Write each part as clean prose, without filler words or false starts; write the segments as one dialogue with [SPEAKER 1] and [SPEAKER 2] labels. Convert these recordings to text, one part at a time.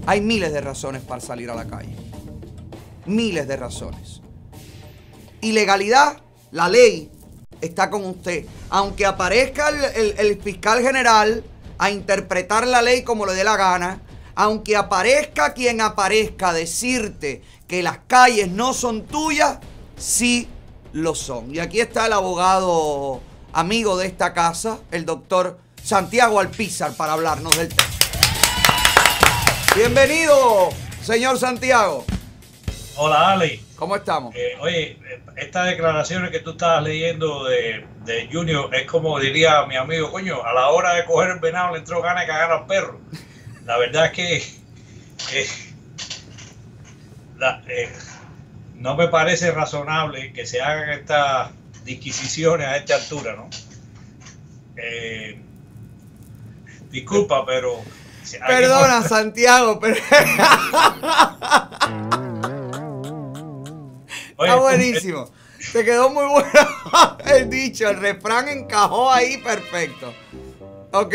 [SPEAKER 1] Hay miles de razones para salir a la calle. Miles de razones. Ilegalidad, la ley está con usted. Aunque aparezca el fiscal general a interpretar la ley como le dé la gana, aunque aparezca quien aparezca a decirte que las calles no son tuyas, sí lo son. Y aquí está el abogado amigo de esta casa, el doctor Santiago Alpizar, para hablarnos del tema. Bienvenido, señor Santiago.
[SPEAKER 2] Hola, Ali.
[SPEAKER 1] ¿Cómo estamos?
[SPEAKER 2] Oye, estas declaraciones que tú estabas leyendo de Junior es como diría mi amigo, coño, a la hora de coger el venado le entró ganas de cagar al perro. La verdad es que no me parece razonable que se hagan estas disquisiciones a esta altura, ¿no? Disculpa, pero...
[SPEAKER 1] Perdona, Santiago, pero...
[SPEAKER 2] Oye,
[SPEAKER 1] está buenísimo. Te quedó muy bueno el dicho, el refrán encajó ahí perfecto. Ok.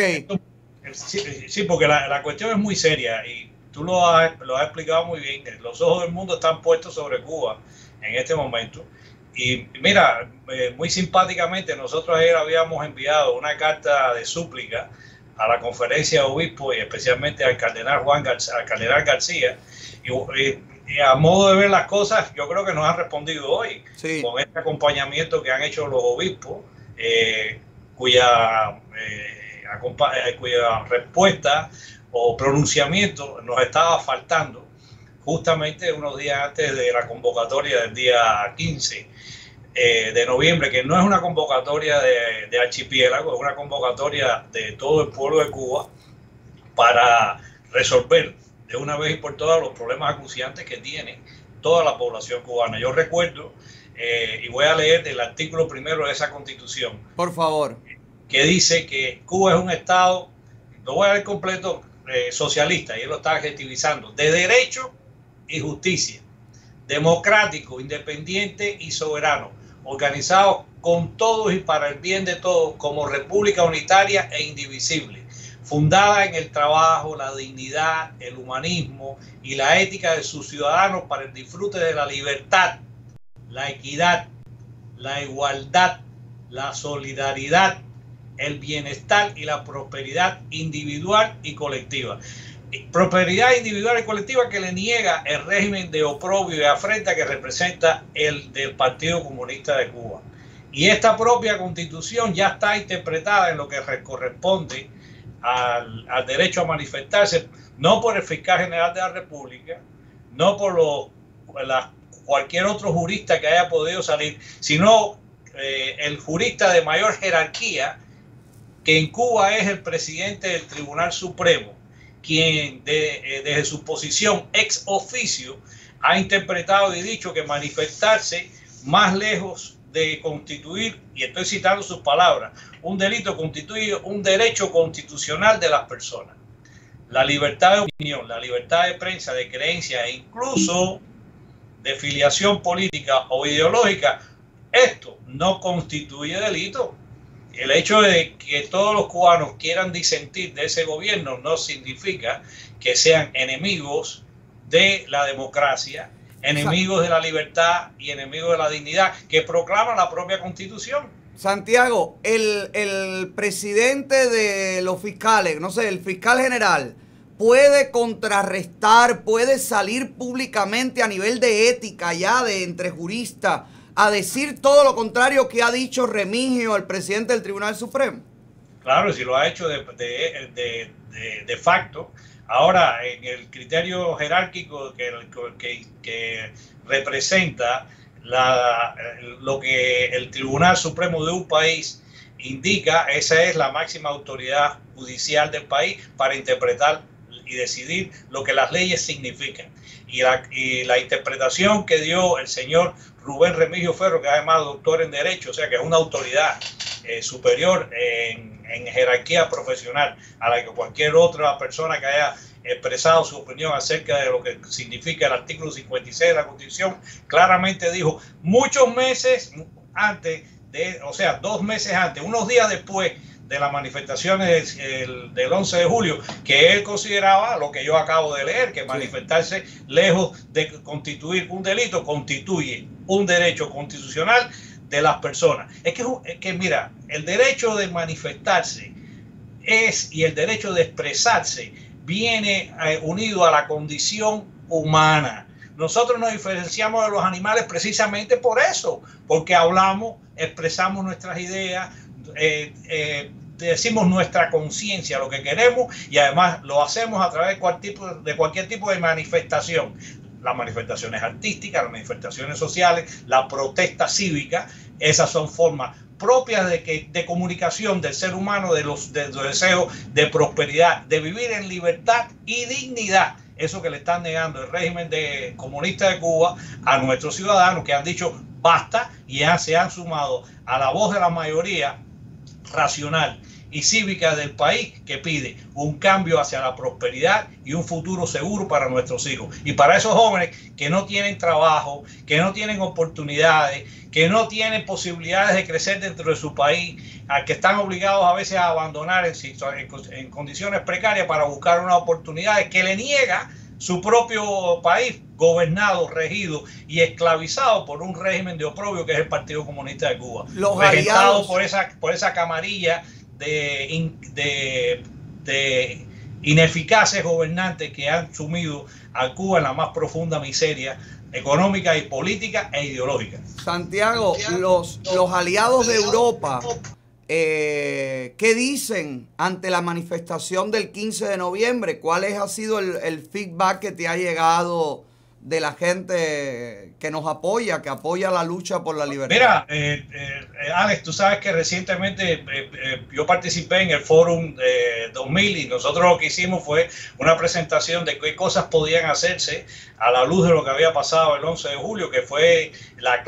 [SPEAKER 2] Sí, porque la cuestión es muy seria y tú lo has explicado muy bien. Los ojos del mundo están puestos sobre Cuba en este momento. Y mira, muy simpáticamente nosotros ayer habíamos enviado una carta de súplica a la conferencia de obispos y especialmente al cardenal García. Y a modo de ver las cosas, yo creo que nos han respondido hoy, sí, con este acompañamiento que han hecho los obispos, cuya respuesta o pronunciamiento nos estaba faltando justamente unos días antes de la convocatoria del día 15 de noviembre, que no es una convocatoria de archipiélago, es una convocatoria de todo el pueblo de Cuba para resolver de una vez y por todas los problemas acuciantes que tiene toda la población cubana. Yo recuerdo, y voy a leer el artículo primero de esa constitución.
[SPEAKER 1] Por favor.
[SPEAKER 2] Que dice que Cuba es un estado, lo voy a leer completo, socialista, y él lo está adjetivizando, de derecho y justicia, democrático, independiente y soberano, organizado con todos y para el bien de todos, como república unitaria e indivisible, fundada en el trabajo, la dignidad, el humanismo y la ética de sus ciudadanos para el disfrute de la libertad, la equidad, la igualdad, la solidaridad, el bienestar y la prosperidad individual y colectiva. Prosperidad individual y colectiva que le niega el régimen de oprobio y afrenta que representa el del Partido Comunista de Cuba. Y esta propia constitución ya está interpretada en lo que corresponde al derecho a manifestarse, no por el fiscal general de la República, no por cualquier otro jurista que haya podido salir, sino el jurista de mayor jerarquía, que en Cuba es el presidente del Tribunal Supremo, quien desde su posición ex oficio ha interpretado y dicho que manifestarse, más lejos de constituir, y estoy citando sus palabras, un delito, constituye un derecho constitucional de las personas. La libertad de opinión, la libertad de prensa, de creencia e incluso de filiación política o ideológica, esto no constituye delito. El hecho de que todos los cubanos quieran disentir de ese gobierno no significa que sean enemigos de la democracia, enemigos de la libertad y enemigos de la dignidad que proclama la propia Constitución.
[SPEAKER 1] Santiago, el presidente de los fiscales, no sé, el fiscal general, puede contrarrestar, puede salir públicamente a nivel de ética ya de entre juristas a decir todo lo contrario que ha dicho Remigio, el presidente del Tribunal Supremo.
[SPEAKER 2] Claro, si lo ha hecho de facto. Ahora, en el criterio jerárquico que representa lo que el Tribunal Supremo de un país indica, esa es la máxima autoridad judicial del país para interpretar y decidir lo que las leyes significan. Y la interpretación que dio el señor Rubén Remigio Ferro, que es además doctor en Derecho, o sea que es una autoridad superior en jerarquía profesional a la que cualquier otra persona que haya expresado su opinión acerca de lo que significa el artículo 56 de la Constitución, claramente dijo muchos meses antes, o sea, 2 meses antes, unos días después de las manifestaciones del 11 de julio, que él consideraba lo que yo acabo de leer, que manifestarse, lejos de constituir un delito, constituye un derecho constitucional de las personas. Es que mira, el derecho de manifestarse y el derecho de expresarse viene unido a la condición humana. Nosotros nos diferenciamos de los animales precisamente por eso, porque hablamos, expresamos nuestras ideas, decimos nuestra conciencia, lo que queremos, y además lo hacemos a través de cualquier tipo de manifestación. Las manifestaciones artísticas, las manifestaciones sociales, la protesta cívica, esas son formas propias de comunicación del ser humano, de los deseos de prosperidad, de vivir en libertad y dignidad. Eso que le están negando el régimen comunista de Cuba a nuestros ciudadanos, que han dicho basta y se han sumado a la voz de la mayoría racional y cívica del país, que pide un cambio hacia la prosperidad y un futuro seguro para nuestros hijos. Y para esos jóvenes que no tienen trabajo, que no tienen oportunidades, que no tienen posibilidades de crecer dentro de su país, a que están obligados a veces a abandonar en condiciones precarias para buscar unas oportunidades que le niega su propio país, gobernado, regido y esclavizado por un régimen de oprobio que es el Partido Comunista de Cuba. Regentado por esa camarilla de ineficaces gobernantes que han sumido a Cuba en la más profunda miseria económica y política e ideológica.
[SPEAKER 1] Santiago, los aliados de Europa, ¿qué dicen ante la manifestación del 15 de noviembre? ¿Cuál ha sido el feedback que te ha llegado de la gente que nos apoya, que apoya la lucha por la libertad?
[SPEAKER 2] Mira, Alex, tú sabes que recientemente yo participé en el Fórum 2000 y nosotros lo que hicimos fue una presentación de qué cosas podían hacerse a la luz de lo que había pasado el 11 de julio, que fue la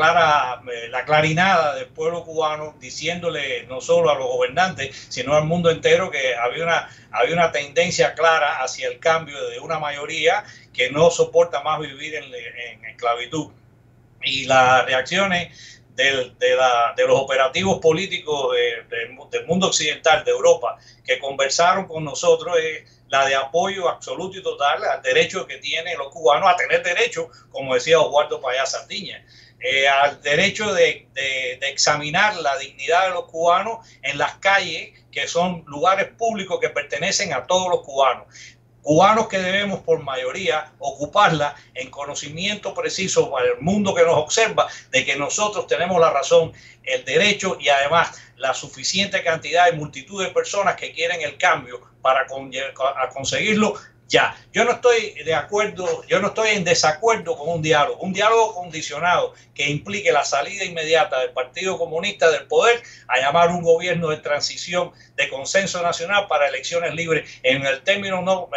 [SPEAKER 2] clarinada del pueblo cubano diciéndole no solo a los gobernantes, sino al mundo entero que había una tendencia clara hacia el cambio de una mayoría que no soporta más vivir en esclavitud. Y las reacciones de los operativos políticos del mundo occidental, de Europa, que conversaron con nosotros, es la de apoyo absoluto y total al derecho que tienen los cubanos a tener derecho, como decía Oswaldo Payá Sardiña, al derecho de examinar la dignidad de los cubanos en las calles, que son lugares públicos que pertenecen a todos los cubanos. Cubanos que debemos por mayoría ocuparla en conocimiento preciso para el mundo que nos observa de que nosotros tenemos la razón, el derecho y además la suficiente cantidad y multitud de personas que quieren el cambio para conseguirlo ya. Yo no estoy en desacuerdo con un diálogo condicionado que implique la salida inmediata del Partido Comunista del poder a llamar un gobierno de transición de consenso nacional para elecciones libres en el término no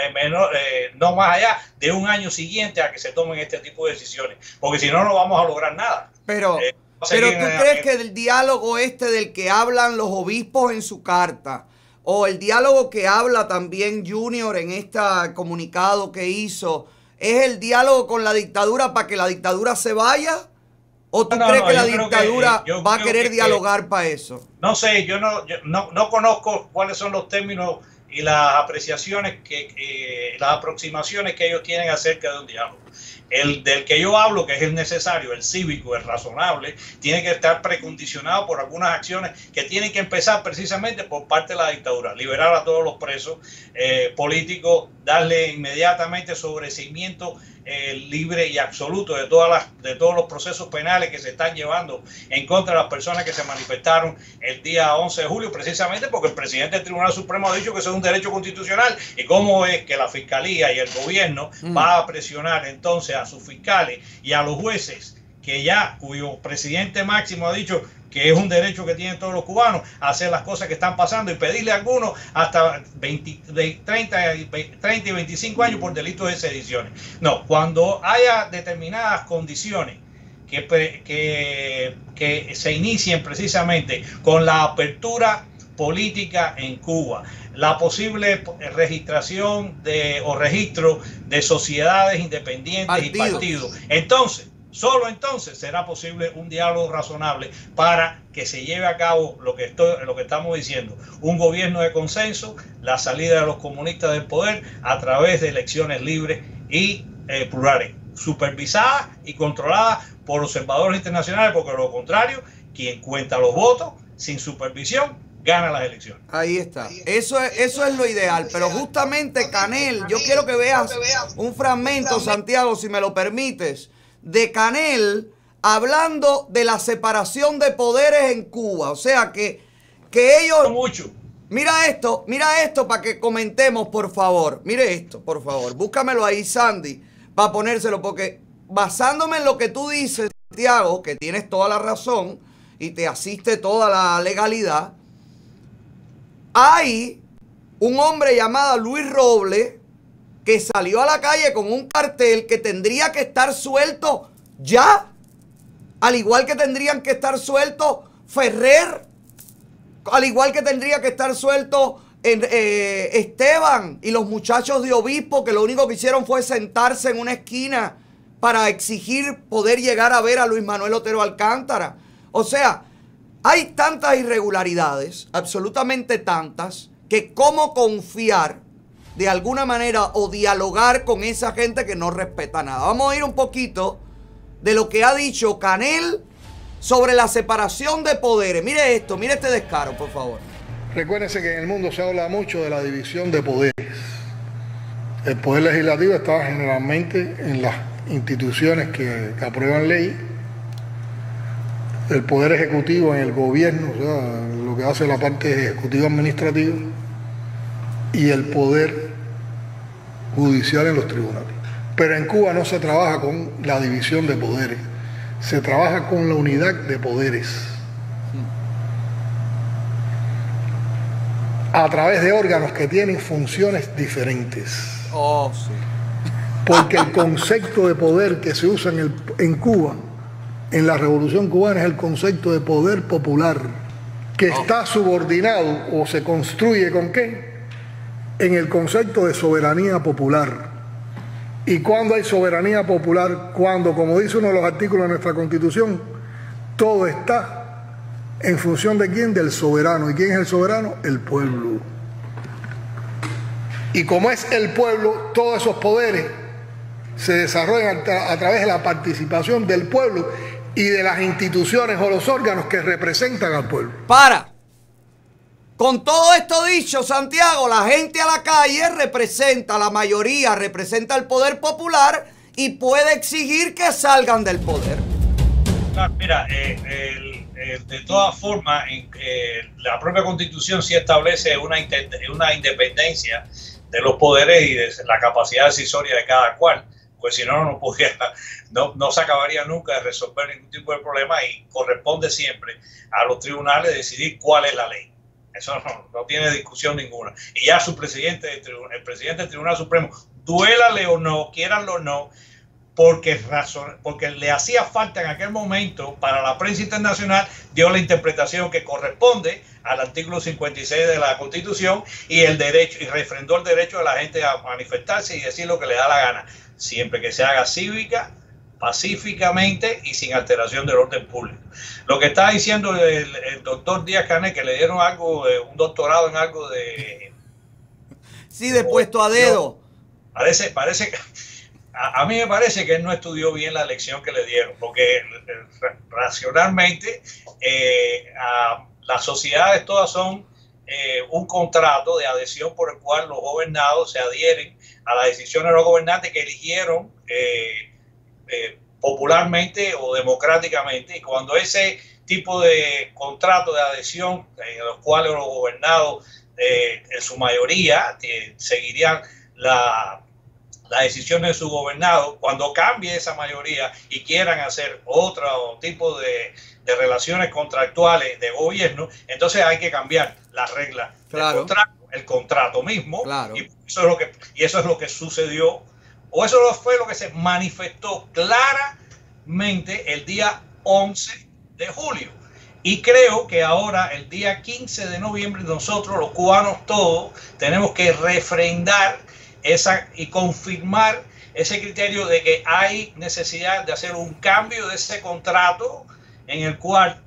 [SPEAKER 2] más allá de un año siguiente a que se tomen este tipo de decisiones, porque si no, no vamos a lograr nada.
[SPEAKER 1] Pero ¿tú crees que el diálogo del que hablan los obispos en su carta, o el diálogo que habla también Junior en este comunicado que hizo, es el diálogo con la dictadura para que la dictadura se vaya? ¿O tú crees que la dictadura va a querer dialogar para eso?
[SPEAKER 2] No sé, yo no conozco cuáles son los términos y las apreciaciones, las aproximaciones que ellos tienen acerca de un diálogo. El del que yo hablo, que es el necesario, el cívico, el razonable, tiene que estar precondicionado por algunas acciones que tienen que empezar precisamente por parte de la dictadura. Liberar a todos los presos políticos, darle inmediatamente sobreseimiento libre y absoluto de todos los procesos penales que se están llevando en contra de las personas que se manifestaron el día 11 de julio, precisamente porque el presidente del Tribunal Supremo ha dicho que eso es un derecho constitucional. Y cómo es que la Fiscalía y el gobierno va a presionar entonces a sus fiscales y a los jueces, cuyo presidente máximo ha dicho que es un derecho que tienen todos los cubanos a hacer las cosas que están pasando, y pedirle a algunos hasta 30 y 25 años por delitos de sedición. No, cuando haya determinadas condiciones que se inicien precisamente con la apertura política en Cuba, la posible registración o registro de sociedades independientes y partidos, entonces Solo entonces será posible un diálogo razonable para que se lleve a cabo lo que estamos diciendo, un gobierno de consenso, la salida de los comunistas del poder a través de elecciones libres y plurales, supervisadas y controladas por observadores internacionales, porque de lo contrario, quien cuenta los votos sin supervisión gana las elecciones.
[SPEAKER 1] Ahí está. Eso es lo ideal. Pero justamente, Canel, yo quiero que veas un fragmento, Santiago, si me lo permites, de Canel hablando de la separación de poderes en Cuba. O sea, que ellos...
[SPEAKER 2] Mucho.
[SPEAKER 1] Mira esto para que comentemos, por favor. Mire esto, por favor. Búscamelo ahí, Sandy, para ponérselo, porque basándome en lo que tú dices, Santiago, que tienes toda la razón y te asiste toda la legalidad, hay un hombre llamado Luis Robles que salió a la calle con un cartel que tendría que estar suelto ya, al igual que tendrían que estar sueltos Ferrer, al igual que tendría que estar suelto Esteban y los muchachos de Obispo, que lo único que hicieron fue sentarse en una esquina para exigir poder llegar a ver a Luis Manuel Otero Alcántara. O sea, hay tantas irregularidades, absolutamente tantas, que cómo confiar de alguna manera o dialogar con esa gente que no respeta nada. Vamos a ir un poquito de lo que ha dicho Canel sobre la separación de poderes. Mire esto, mire este descaro, por favor.
[SPEAKER 3] Recuérdense que en el mundo se habla mucho de la división de poderes. El poder legislativo está generalmente en las instituciones que aprueban ley, el poder ejecutivo en el gobierno, o sea, lo que hace la parte ejecutiva administrativa, y el poder judicial en los tribunales. Pero en Cuba no se trabaja con la división de poderes, se trabaja con la unidad de poderes. A través de órganos que tienen funciones diferentes.
[SPEAKER 1] Oh, sí.
[SPEAKER 3] Porque el concepto de poder que se usa en Cuba, en la Revolución Cubana, es el concepto de poder popular, que está subordinado o se construye ¿con qué? En el concepto de soberanía popular. ¿Y cuando hay soberanía popular? Cuando, como dice uno de los artículos de nuestra Constitución, todo está en función de quién, del soberano. ¿Y quién es el soberano? El pueblo. Y como es el pueblo, todos esos poderes se desarrollan a través de la participación del pueblo y de las instituciones o los órganos que representan al pueblo.
[SPEAKER 1] Con todo esto dicho, Santiago, la gente a la calle representa, la mayoría representa el poder popular y puede exigir que salgan del poder.
[SPEAKER 2] Mira, de todas formas, la propia Constitución sí establece una independencia de los poderes y de la capacidad decisoria de cada cual, pues si no, no se acabaría nunca de resolver ningún tipo de problema y corresponde siempre a los tribunales decidir cuál es la ley. Eso no tiene discusión ninguna. Y ya su presidente, el presidente del Tribunal Supremo, duélale o no, quieranlo o no, porque le hacía falta en aquel momento para la prensa internacional, dio la interpretación que corresponde al artículo 56 de la Constitución y refrendó el derecho de la gente a manifestarse y decir lo que le da la gana, siempre que se haga cívica, pacíficamente y sin alteración del orden público. Lo que está diciendo el doctor Díaz-Canel, que le dieron un doctorado en algo de...
[SPEAKER 1] Sí, de puesto a dedo.
[SPEAKER 2] Parece que... A mí me parece que él no estudió bien la lección que le dieron, porque racionalmente las sociedades todas son un contrato de adhesión por el cual los gobernados se adhieren a las decisiones de los gobernantes que eligieron popularmente o democráticamente, y cuando ese tipo de contrato de adhesión en los cuales los gobernados en su mayoría seguirían las decisiones de su gobernado, cuando cambie esa mayoría y quieran hacer otro tipo de relaciones contractuales de gobierno, entonces hay que cambiar las reglas del contrato, el contrato mismo, y eso es lo que sucedió, o eso fue lo que se manifestó claramente el día 11 de julio. Y creo que ahora, el día 15 de noviembre, nosotros los cubanos todos tenemos que refrendar y confirmar ese criterio de que hay necesidad de hacer un cambio de ese contrato en el cual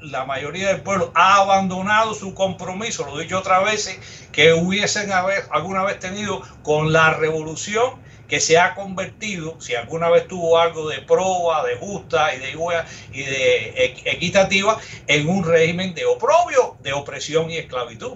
[SPEAKER 2] la mayoría del pueblo ha abandonado su compromiso, lo he dicho otras veces, que hubiesen alguna vez tenido con la revolución, que se ha convertido, si alguna vez tuvo algo de proba, de justa y de equitativa, en un régimen de oprobio, de opresión y esclavitud.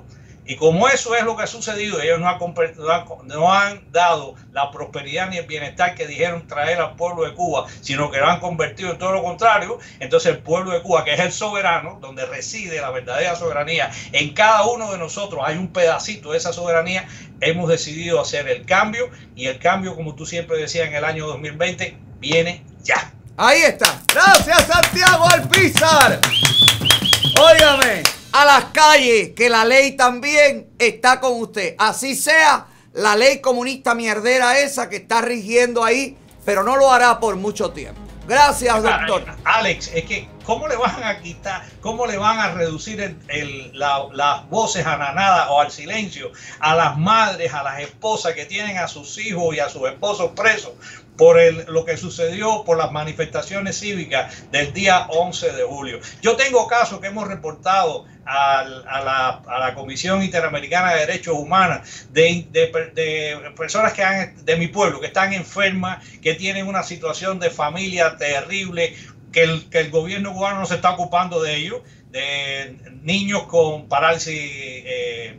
[SPEAKER 2] Y como eso es lo que ha sucedido, ellos no han dado la prosperidad ni el bienestar que dijeron traer al pueblo de Cuba, sino que lo han convertido en todo lo contrario. Entonces el pueblo de Cuba, que es el soberano, donde reside la verdadera soberanía, en cada uno de nosotros hay un pedacito de esa soberanía, hemos decidido hacer el cambio, y el cambio, como tú siempre decías, en el año 2020, viene ya.
[SPEAKER 1] Ahí está. Gracias, Santiago Alpizar. Óigame, a las calles, que la ley también está con usted. Así sea la ley comunista mierdera esa que está rigiendo ahí, pero no lo hará por mucho tiempo. Gracias, doctor.
[SPEAKER 2] Alex, es que ¿cómo le van a quitar, cómo le van a reducir las voces ananadas o al silencio a las madres, a las esposas que tienen a sus hijos y a sus esposos presos por lo que sucedió, por las manifestaciones cívicas del día 11 de julio? Yo tengo casos que hemos reportado a la Comisión Interamericana de Derechos Humanos de personas de mi pueblo que están enfermas, que tienen una situación de familia terrible, que el gobierno cubano no se está ocupando de ellos, de niños con parálisis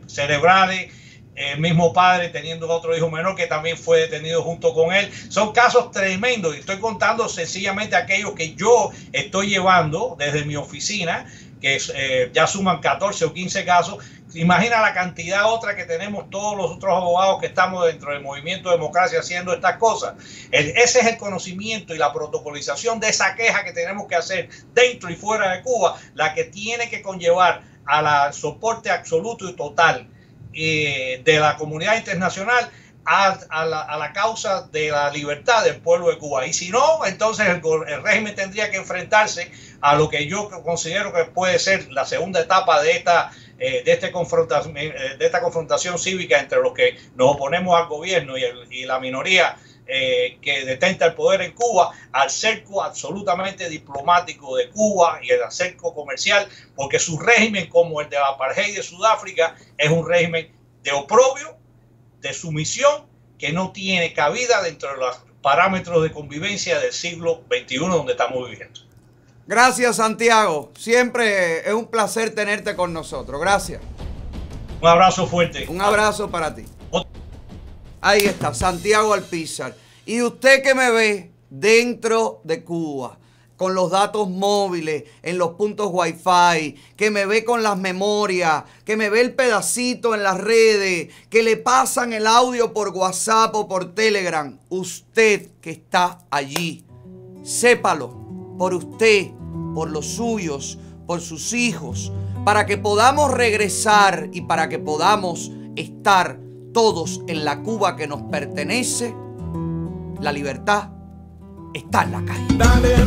[SPEAKER 2] cerebrales, el mismo padre teniendo otro hijo menor que también fue detenido junto con él. Son casos tremendos, y estoy contando sencillamente aquellos que yo estoy llevando desde mi oficina, que ya suman 14 o 15 casos. Imagina la cantidad otra que tenemos todos los otros abogados que estamos dentro del movimiento de democracia haciendo estas cosas. Ese es el conocimiento y la protocolización de esa queja que tenemos que hacer dentro y fuera de Cuba, la que tiene que conllevar al soporte absoluto y total de la comunidad internacional a la causa de la libertad del pueblo de Cuba. Y si no, entonces el régimen tendría que enfrentarse a lo que yo considero que puede ser la segunda etapa de esta confrontación cívica entre los que nos oponemos al gobierno y la minoría que detenta el poder en Cuba, al cerco absolutamente diplomático de Cuba y el cerco comercial, porque su régimen, como el de la apartheid de Sudáfrica, es un régimen de oprobio, de sumisión, que no tiene cabida dentro de los parámetros de convivencia del siglo XXI donde estamos viviendo.
[SPEAKER 1] Gracias, Santiago. Siempre es un placer tenerte con nosotros. Gracias.
[SPEAKER 2] Un abrazo fuerte.
[SPEAKER 1] Un abrazo para ti. Ahí está, Santiago Alpizar. Y usted que me ve dentro de Cuba, con los datos móviles, en los puntos Wi-Fi, que me ve con las memorias, que me ve el pedacito en las redes, que le pasan el audio por WhatsApp o por Telegram. Usted que está allí, sépalo, por usted, por los suyos, por sus hijos, para que podamos regresar y para que podamos estar todos en la Cuba que nos pertenece. La libertad está en la calle. Dale,